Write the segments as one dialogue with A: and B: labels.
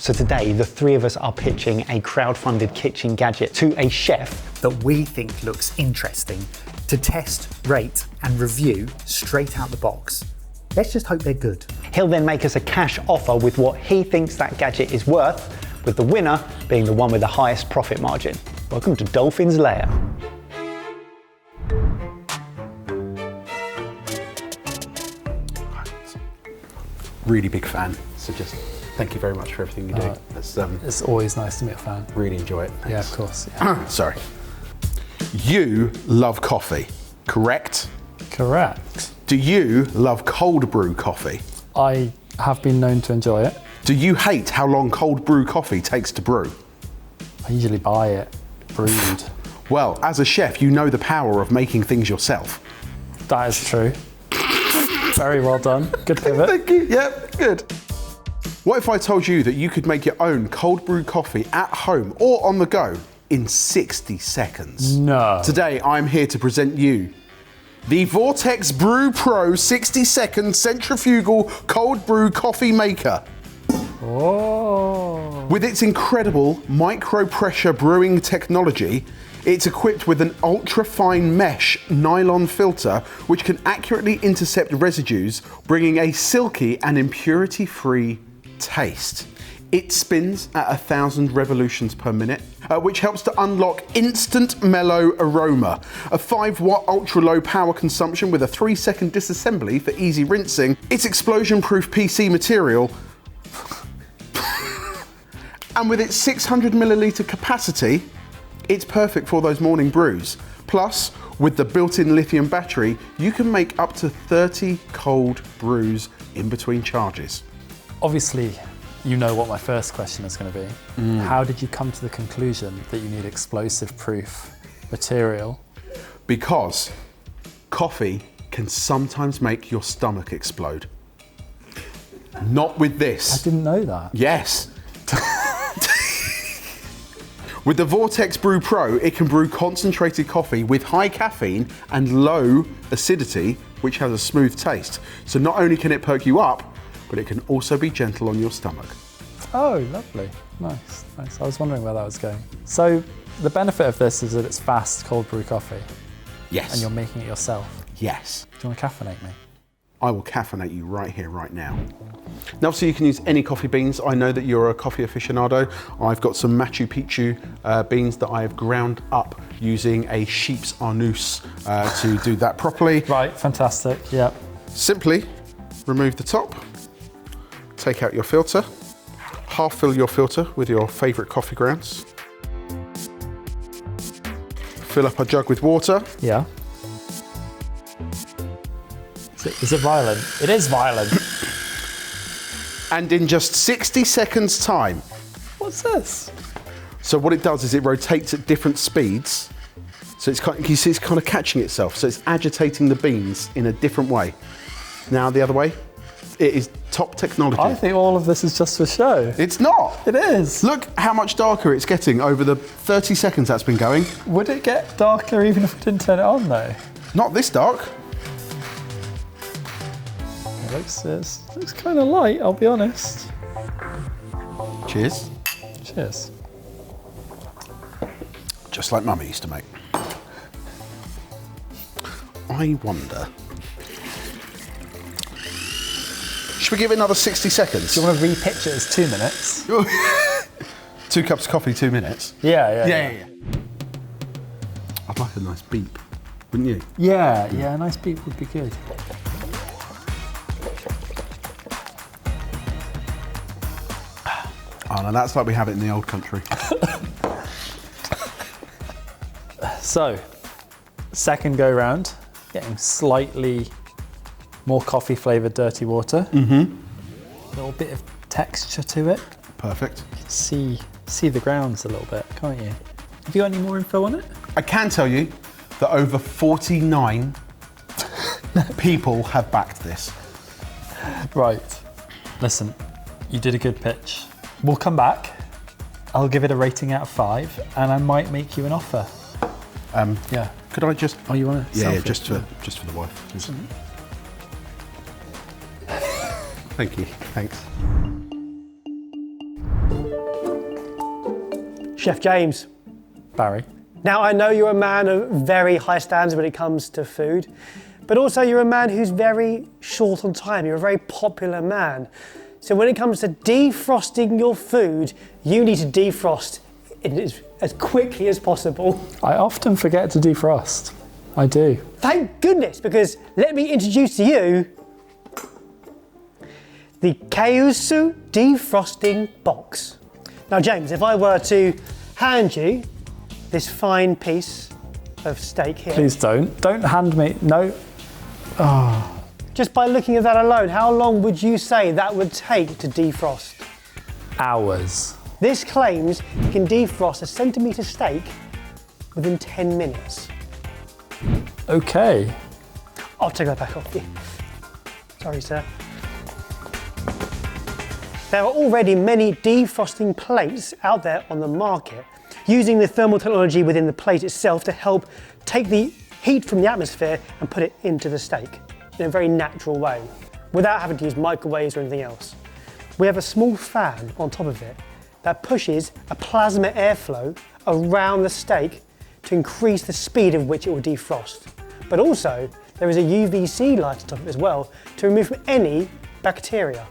A: So today, the three of us are pitching a crowdfunded kitchen gadget to a chef that we think looks interesting to test, rate, and review straight out the box. Let's just hope they're good. He'll then make us a cash offer with what he thinks that gadget is worth, with the winner being the one with the highest profit margin. Welcome to Dolphin's Lair.
B: Really big fan, so just thank you very much for everything you do.
C: It's always nice to meet a fan.
B: Really enjoy it. Thanks.
C: Yeah, of course. Yeah.
B: Sorry. You love coffee, correct?
C: Correct.
B: Do you love cold brew coffee?
C: I have been known to enjoy it.
B: Do you hate how long cold brew coffee takes to brew?
C: I usually buy it brewed.
B: Well, as a chef, you know the power of making things yourself.
C: That is true. Very well done. Good pivot.
B: Thank you. Yep, good. What if I told you that you could make your own cold brew coffee at home or on the go in 60 seconds?
C: No.
B: Today, I'm here to present you the Vortex Brew Pro 60-second centrifugal cold brew coffee maker.
C: Oh.
B: With its incredible micro-pressure brewing technology, it's equipped with an ultra-fine mesh nylon filter which can accurately intercept residues, bringing a silky and impurity-free taste. It spins at 1,000 revolutions per minute, which helps to unlock instant mellow aroma. A 5-watt ultra-low power consumption with a 3-second disassembly for easy rinsing. Its explosion-proof PC material, and with its 600 milliliter capacity, it's perfect for those morning brews. Plus, with the built-in lithium battery, you can make up to 30 cold brews in between charges.
C: Obviously, you know what my first question is going to be. How did you come to the conclusion that you need explosive-proof material?
B: Because coffee can sometimes make your stomach explode. Not with this.
C: I didn't know that.
B: Yes. With the Vortex Brew Pro, it can brew concentrated coffee with high caffeine and low acidity, which has a smooth taste. So not only can it perk you up, but it can also be gentle on your stomach.
C: Oh, lovely. Nice, nice. I was wondering where that was going. So the benefit of this is that it's fast cold brew coffee.
B: Yes.
C: And you're making it yourself.
B: Yes.
C: Do you want to caffeinate me?
B: I will caffeinate you right here, right now. Now, obviously you can use any coffee beans. I know that you're a coffee aficionado. I've got some Machu Picchu beans that I have ground up using a sheep's arnoose to do that properly.
C: Right, fantastic, yeah.
B: Simply remove the top, take out your filter, half fill your filter with your favorite coffee grounds, fill up a jug with water.
C: Yeah. Is it violent? It is violent.
B: And in just 60 seconds time.
C: What's this?
B: So what it does is it rotates at different speeds. So it's kind of, you see it's kind of catching itself. So it's agitating the beans in a different way. Now the other way, it is top technology.
C: I think all of this is just for show.
B: It's not.
C: It is.
B: Look how much darker it's getting over the 30 seconds that's been going.
C: Would it get darker even if we didn't turn it on though?
B: Not this dark.
C: It looks kind of light, I'll be honest.
B: Cheers.
C: Cheers.
B: Just like Mummy used to make. I wonder. Should we give it another 60 seconds?
C: Do you want to re-pitch it as 2 minutes?
B: 2 cups of coffee, 2 minutes.
C: Yeah.
B: I'd like a nice beep, wouldn't you?
C: Yeah, a nice beep would be good.
B: Oh no, that's like we have it in the old country.
C: So, second go round, getting slightly more coffee flavoured dirty water. A little bit of texture to it.
B: Perfect.
C: See the grounds a little bit, can't you? Have you got any more info on it?
B: I can tell you that over 49 people have backed this.
C: Right. Listen, you did a good pitch. We'll come back. I'll give it a rating out of 5, and I might make you an offer. Yeah.
B: Could I just?
C: Oh, you want to?
B: Yeah, just for the wife. Thank you. Thanks.
D: Chef James.
C: Barry.
D: Now, I know you're a man of very high standards when it comes to food, but also you're a man who's very short on time. You're a very popular man. So when it comes to defrosting your food, you need to defrost it as quickly as possible.
C: I often forget to defrost. I do.
D: Thank goodness, because let me introduce to you the Caosu defrosting box. Now, James, if I were to hand you this fine piece of steak here.
C: Please don't. Don't hand me. No. Oh.
D: Just by looking at that alone, how long would you say that would take to defrost?
C: Hours.
D: This claims you can defrost a centimetre steak within 10 minutes.
C: Okay.
D: I'll take that back off you. Sorry, sir. There are already many defrosting plates out there on the market, using the thermal technology within the plate itself to help take the heat from the atmosphere and put it into the steak in a very natural way, without having to use microwaves or anything else. We have a small fan on top of it that pushes a plasma airflow around the steak to increase the speed of which it will defrost. But also, there is a UVC light on top of it as well to remove any bacteria.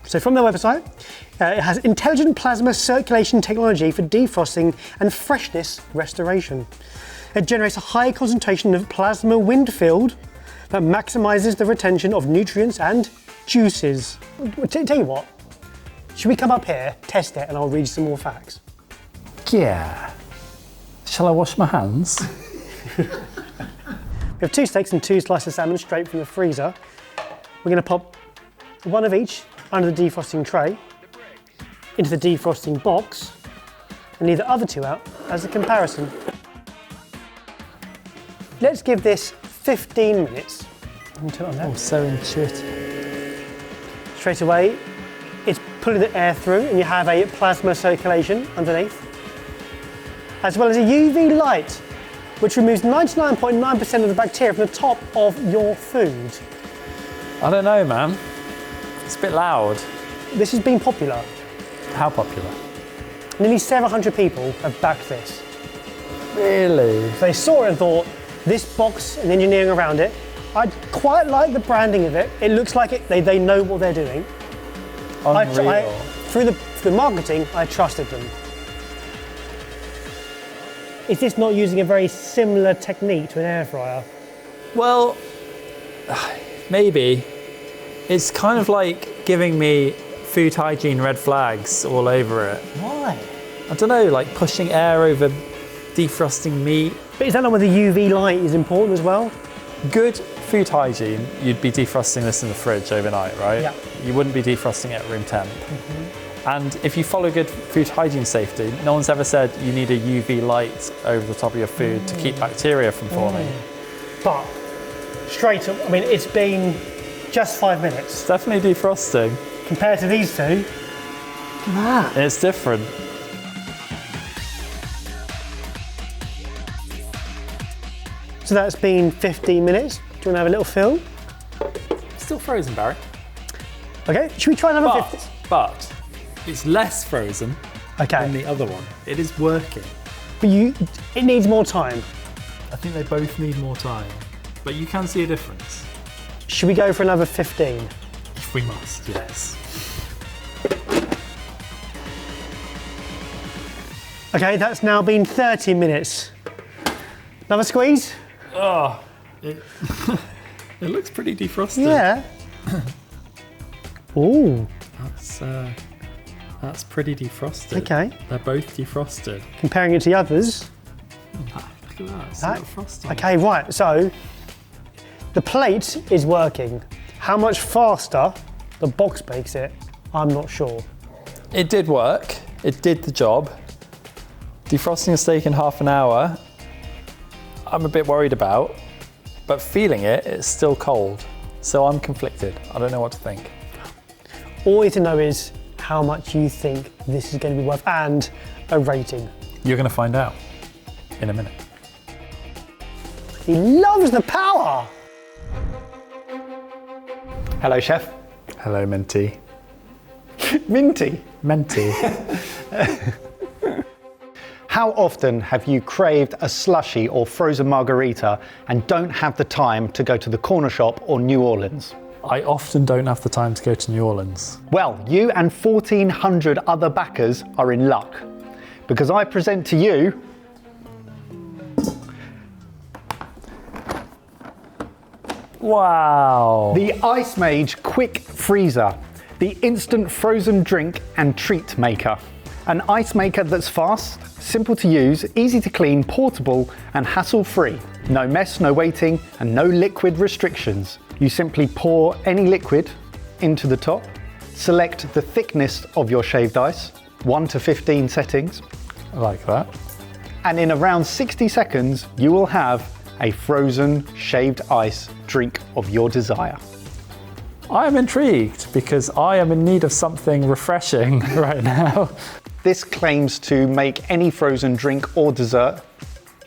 D: So from their website, it has intelligent plasma circulation technology for defrosting and freshness restoration. It generates a high concentration of plasma wind field that maximizes the retention of nutrients and juices. Tell you what, should we come up here, test it, and I'll read you some more facts?
C: Yeah. Shall I wash my hands?
D: We have 2 steaks and 2 slices of salmon straight from the freezer. We're going to pop one of each under the defrosting tray, into the defrosting box, and leave the other 2 out as a comparison. Let's give this 15 minutes. Turn it on there.
C: Oh, so intuitive.
D: Straight away, it's pulling the air through and you have a plasma circulation underneath, as well as a UV light, which removes 99.9% of the bacteria from the top of your food.
C: I don't know, man. It's a bit loud.
D: This has been popular.
C: How popular?
D: Nearly 700 people have backed this.
C: Really?
D: They saw it and thought, this box and engineering around it, I quite like the branding of it. It looks like they know what they're doing.
C: Unreal.
D: Through the marketing, I trusted them. Is this not using a very similar technique to an air fryer?
C: Well, maybe. It's kind of like giving me food hygiene red flags all over it.
D: Why?
C: I don't know, like pushing air over defrosting meat.
D: But is that not where the UV light is important as well?
C: Good food hygiene, you'd be defrosting this in the fridge overnight, right?
D: Yeah.
C: You wouldn't be defrosting it at room temp. And if you follow good food hygiene safety, no one's ever said you need a UV light over the top of your food to keep bacteria from forming.
D: But straight up, I mean, it's been just 5 minutes.
C: It's definitely defrosting.
D: Compared to these 2, look at that.
C: It's different.
D: So that's been 15 minutes. Do you want to have a little feel?
C: Still frozen, Barry.
D: Okay, should we try another 15?
C: But it's less frozen
D: Okay,
C: than the other one. It is working.
D: but it needs more time.
C: I think they both need more time, but you can see a difference.
D: Should we go for another 15?
C: If we must, yes.
D: Okay, that's now been 30 minutes. Another squeeze?
C: Oh, it looks pretty defrosted.
D: Yeah. Ooh,
C: That's pretty defrosted.
D: okay.
C: They're both defrosted.
D: Comparing it to the others.
C: Look at that, it's
D: That-
C: not frosting.
D: Okay, right, so the plate is working. How much faster the box bakes it, I'm not sure.
C: It did work. It did the job. Defrosting a steak in half an hour, I'm a bit worried about, but feeling it, it's still cold. So I'm conflicted. I don't know what to think.
D: All you need to know is how much you think this is going to be worth and a rating.
C: You're going to find out in a minute.
D: He loves the power!
A: Hello, chef.
C: Hello, Minty.
A: Minty.
C: Menti.
A: How often have you craved a slushy or frozen margarita and don't have the time to go to the corner shop or New Orleans?
C: I often don't have the time to go to New Orleans.
A: Well, you and 1,400 other backers are in luck, because I present to you
C: Wow.
A: the Ice Mage Quick Freezer, the instant frozen drink and treat maker. An ice maker that's fast, simple to use, easy to clean, portable and hassle-free. No mess, no waiting and no liquid restrictions. You simply pour any liquid into the top, select the thickness of your shaved ice, 1 to 15 settings,
C: I like that.
A: and in around 60 seconds you will have a frozen shaved ice drink of your desire.
C: I am intrigued because I am in need of something refreshing right now.
A: This claims to make any frozen drink or dessert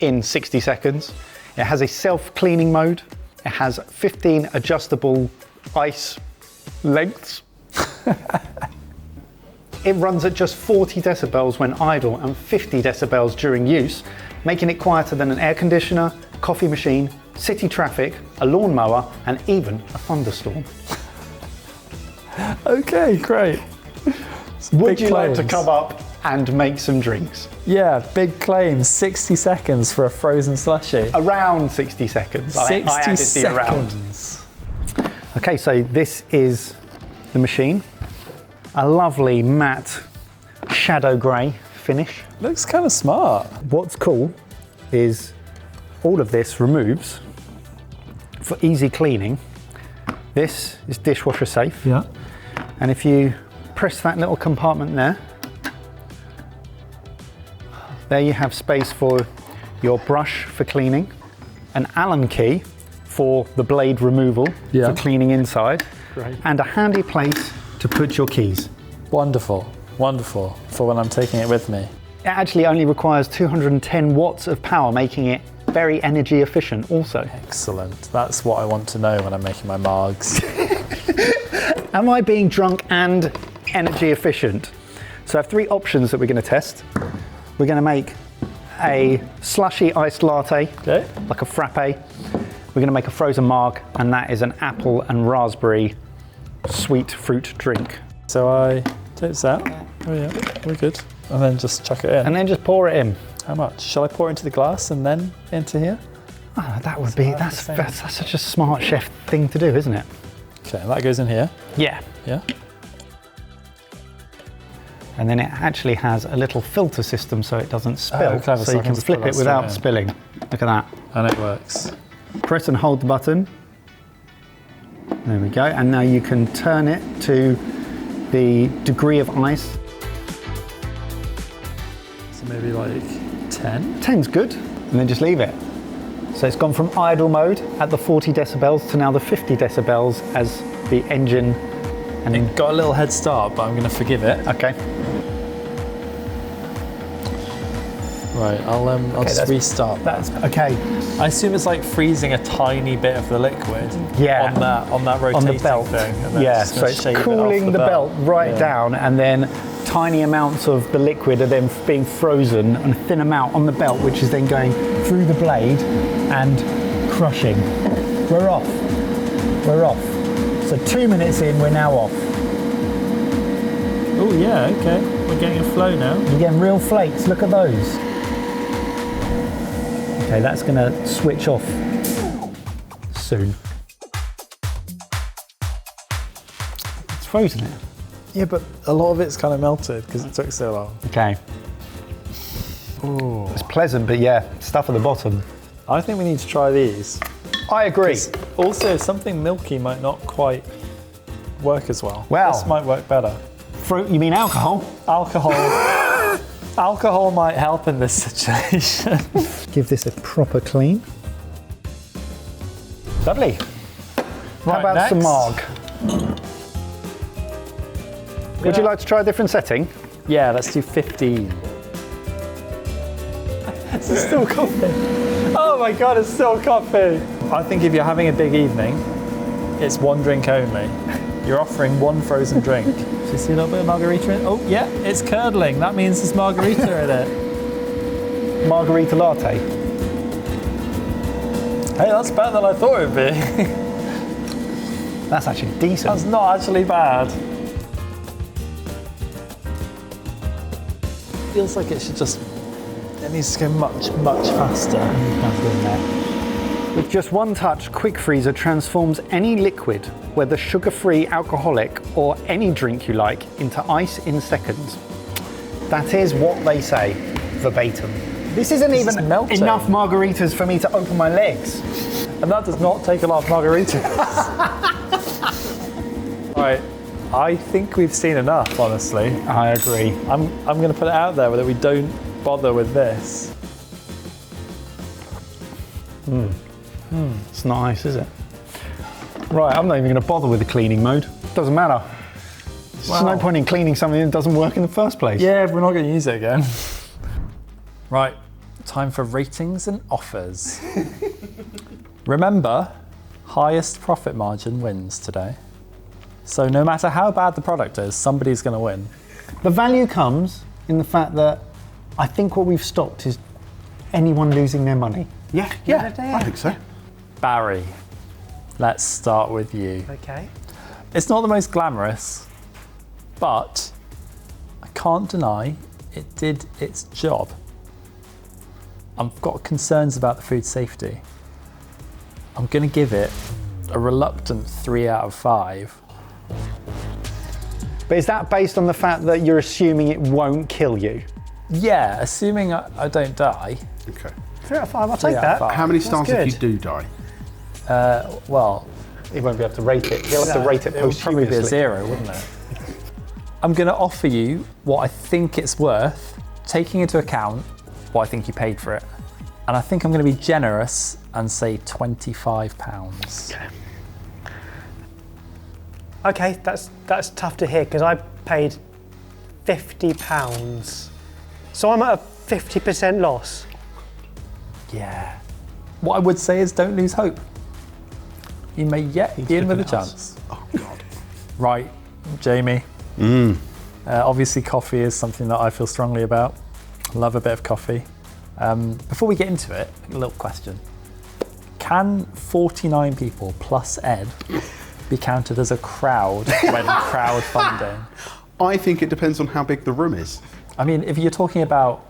A: in 60 seconds. It has a self-cleaning mode. It has 15 adjustable ice lengths. It runs at just 40 decibels when idle and 50 decibels during use, making it quieter than an air conditioner, coffee machine, city traffic, a lawnmower, and even a thunderstorm.
C: Okay, great.
A: Would you like to come up and make some drinks?
C: Yeah, big claims. 60 seconds for a frozen slushie.
A: Around 60 seconds.
C: 60
A: I added the around.
C: seconds.
A: Okay, so this is the machine. A lovely matte shadow grey finish.
C: Looks kind of smart.
A: What's cool is all of this removes for easy cleaning. This is dishwasher safe.
C: Yeah.
A: And if you press that little compartment there you have space for your brush for cleaning, an Allen key for the blade removal
C: Yeah.
A: for cleaning inside,
C: Great.
A: and a handy place to put your keys.
C: Wonderful, wonderful for when I'm taking it with me.
A: It actually only requires 210 watts of power, making it very energy efficient also.
C: Excellent. That's what I want to know when I'm making my margs.
A: Am I being drunk and energy efficient? So I have 3 options that we're going to test. We're going to make a slushy iced latte,
C: Okay.
A: like a frappe. We're going to make a frozen marg, and that is an apple and raspberry sweet fruit drink.
C: So I take this out. Oh yeah, we're good. And then just chuck it in.
A: And then just pour it in.
C: How much? Shall I pour into the glass and then into here?
A: Oh, that would be, that's such a smart chef thing to do, isn't it?
C: Okay, that goes in here.
A: Yeah.
C: Yeah.
A: And then it actually has a little filter system so it doesn't spill.
C: Oh, clever,
A: so
C: so
A: you
C: I
A: can
C: just
A: flip
C: put
A: it
C: that
A: without
C: straight in.
A: spilling. Look at that.
C: And it works.
A: Press and hold the button. There we go. And now you can turn it to the degree of ice.
C: So maybe like 10?
A: 10's good. And then just leave it. So it's gone from idle mode at the 40 decibels to now the 50 decibels as the engine. And
C: It got a little head start, but I'm going to forgive it.
A: okay.
C: Right, I'll just
A: that's-
C: restart that.
A: That's okay.
C: I assume it's like freezing a tiny bit of the liquid
A: Yeah.
C: on that rotating
A: On the belt.
C: thing. And then
A: Yeah,
C: just
A: so
C: gonna
A: it's
C: shave it off
A: cooling the belt right
C: Yeah.
A: down, and then tiny amounts of the liquid are then being frozen and a thin amount on the belt, which is then going through the blade and crushing. We're off. We're off. So 2 minutes in, we're now off.
C: Oh yeah, okay. We're getting a flow now.
A: You're getting real flakes. Look at those. Okay, that's going to switch off soon. It's frozen it.
C: Yeah, but a lot of it's kind of melted because it took so long.
A: Okay.
C: Ooh.
A: It's pleasant, but yeah, stuff at the bottom.
C: I think we need to try these.
A: I agree.
C: Also, something milky might not quite work as well.
A: Well.
C: This might work better.
A: Fruit, you mean alcohol?
C: Alcohol. Alcohol might help in this situation.
A: Give this a proper clean. Lovely. How
C: Right,
A: about some
C: next.
A: marg? Would you like to try a different setting?
C: Yeah, let's do 15. It's still coffee. Oh my god, it's still coffee. I think if you're having a big evening, it's one drink only. You're offering one frozen drink. Do you see a little bit of margarita in it? Oh, yeah, it's curdling. That means there's margarita in it.
A: Margarita latte.
C: Hey, that's better than I thought it would be.
A: That's actually decent.
C: That's not actually bad. Feels like it should just, it needs to go much, much faster.
A: With just one touch, Quick Freezer transforms any liquid, whether sugar-free, alcoholic, or any drink you like, into ice in seconds. That is what they say, verbatim. This isn't
C: This
A: even
C: is melting.
A: enough margaritas for me to open my legs.
C: And that does not take a lot of margaritas. Right, I think we've seen enough, honestly.
A: I agree.
C: I'm going to put it out there that we don't bother with this.
A: It's not ice, is it? Right, I'm not even going to bother with the cleaning mode. Doesn't matter. There's no point in cleaning something that doesn't work in the first place.
C: Yeah, we're not going to use it again. Right, time for ratings and offers. Remember, highest profit margin wins today. So no matter how bad the product is, somebody's going to win.
A: The value comes in the fact that I think what we've stopped is anyone losing their money.
B: Yeah, I think so.
C: Barry, let's start with you.
D: Okay.
C: It's not the most glamorous, but I can't deny it did its job. I've got concerns about the food safety. I'm going to give it a reluctant 3 out of 5.
A: But is that based on the fact that you're assuming it won't kill you?
C: Yeah, assuming I don't die.
B: Okay.
D: 3 out of 5, I'll
C: 3
D: take
C: out of
D: that.
C: 5.
B: How many stars if
D: good.
B: you do die?
C: Well,
A: He won't be able to rate it. He'll have to rate it
C: it would probably be a
A: posthumously.
C: 0, wouldn't it? I'm going to offer you what I think it's worth, taking into account what I think you paid for it. And I think I'm going to be generous and say £25.
D: Okay, that's tough to hear because I paid £50. So I'm at a 50% loss.
C: Yeah. What I would say is don't lose hope. You may yet be in with a chance.
B: Oh, God.
C: Right, Jamie. Obviously, coffee is something that I feel strongly about. Love a bit of coffee. Before we get into it, a little question. Can 49 people plus Ed be counted as a crowd when crowdfunding?
B: I think it depends on how big the room is.
C: I mean, if you're talking about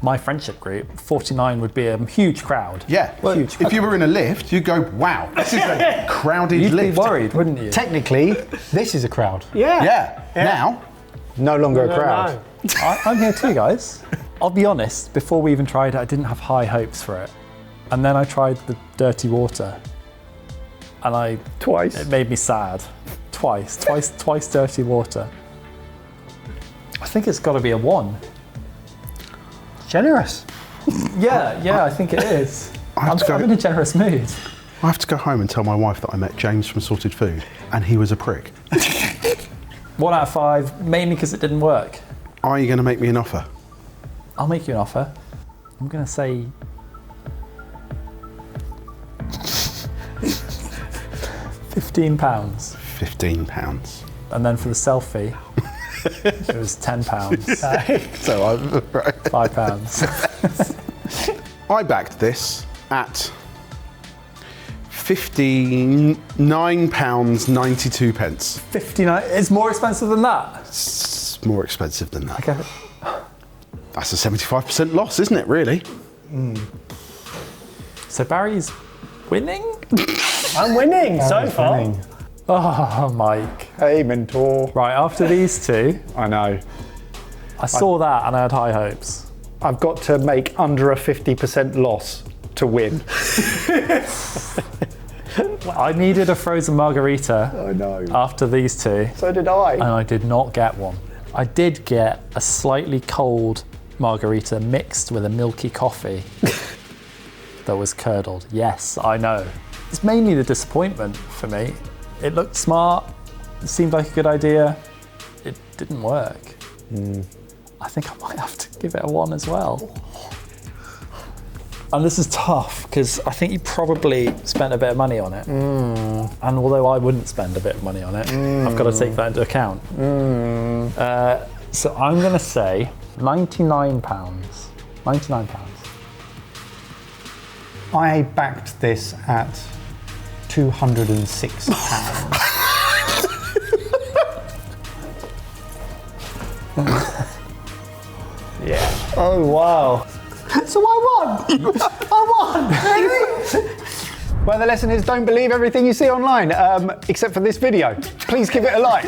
C: my friendship group, 49 would be a huge crowd.
B: Yeah. Well,
C: Huge
B: if you were in a lift, you'd go, wow, this is a crowded
C: You'd
B: lift.
C: be worried, wouldn't you?
A: Technically, this is a crowd.
B: Yeah. Now,
A: No longer a crowd.
C: I'm here too, guys. I'll be honest, before we even tried it, I didn't have high hopes for it. And then I tried the dirty water. And
A: Twice.
C: it made me sad. Twice dirty water. I think it's got to be a 1.
D: Generous.
C: Yeah, I think it is. I'm in a generous mood.
B: I have to go home and tell my wife that I met James from Sorted Food and he was a prick.
C: 1 out of 5, mainly because it didn't work.
B: Are you going to make me an offer?
C: I'll make you an offer. I'm going to say £15.
B: £15.
C: And then for the selfie, it was £10.
B: So right.
C: £5.
B: I backed this at £59.92.
C: 59. It's more expensive than that.
B: It's more expensive than that.
C: Okay.
B: That's a 75% loss, isn't it, really?
C: So Barry's winning?
D: I'm winning so far.
C: Oh, Mike.
A: Hey, mentor.
C: Right, after these two,
A: I know.
C: I saw that and I had high hopes.
A: I've got to make under a 50% loss to win.
C: I needed a frozen margarita
A: I know.
C: after these two,
A: So did I.
C: and I did not get one. I did get a slightly cold margarita mixed with a milky coffee that was curdled. Yes, I know. It's mainly the disappointment for me. It looked smart, it seemed like a good idea. It didn't work. I think I might have to give it a 1 as well. And this is tough because I think you probably spent a bit of money on it. And although I wouldn't spend a bit of money on it, I've got to take that into account. So I'm going to say £99. £99.
A: I backed this at £206. Yeah.
C: Oh, wow.
A: So I won! I won! Well, the lesson is don't believe everything you see online, except for this video. Please give it a like.